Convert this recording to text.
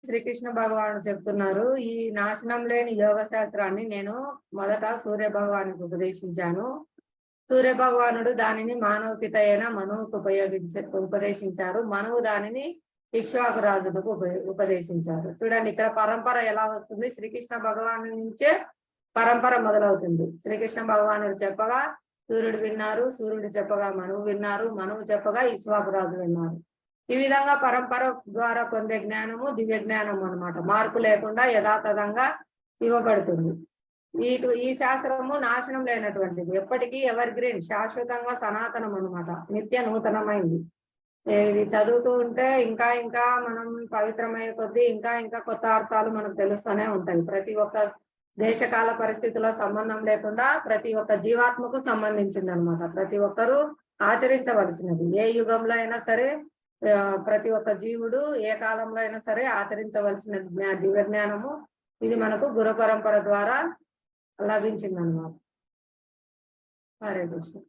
శ్రీకృష్ణ భగవానుడు చెప్తున్నారు, ఈ నాశనం లేని యోగ శాస్త్రాన్ని నేను మొదట సూర్య భగవానుడికి ఉపదేశించాను. సూర్య భగవానుడు దానిని మానవపిత అయిన మనువుకు ఉపదేశించారు. మనువు దానిని ఇక్ష్వాకు రాజులకు ఉపదేశించారు. చూడండి ఇక్కడ పరంపర ఎలా వస్తుంది. శ్రీకృష్ణ భగవాను నుంచే పరంపర మొదలవుతుంది. శ్రీకృష్ణ భగవానుడు చెప్పగా సూర్యుడు విన్నారు, సూర్యుడు చెప్పగా మనువు విన్నారు, మనువు చెప్పగా ఇక్ష్వాకు రాజు విన్నారు. ఈ విధంగా పరంపర ద్వారా పొందే జ్ఞానము దివ్య జ్ఞానం అన్నమాట. మార్పు లేకుండా యథాతథంగా ఇవ్వబడుతుంది. ఈ శాస్త్రము నాశనం లేనటువంటిది, ఎప్పటికీ ఎవర్ గ్రీన్, శాశ్వతంగా సనాతనం అన్నమాట, నిత్య నూతనమైంది. ఇది చదువుతూ ఉంటే ఇంకా ఇంకా మనం పవిత్రమయ్యే కొద్దీ ఇంకా ఇంకా కొత్త అర్థాలు మనకు తెలుస్తూనే ఉంటాయి. ప్రతి ఒక్క దేశకాల పరిస్థితుల్లో సంబంధం లేకుండా ప్రతి ఒక్క జీవాత్మకు సంబంధించింది అనమాట. ప్రతి ఒక్కరూ ఆచరించవలసినది. ఏ యుగంలో అయినా సరే ప్రతి ఒక్క జీవుడు ఏ కాలంలో అయినా సరే ఆచరించవలసిన దివ్య జ్ఞానము ఇది మనకు గురు పరంపర ద్వారా లభించింది అన్నమాట. హరే కృష్ణ.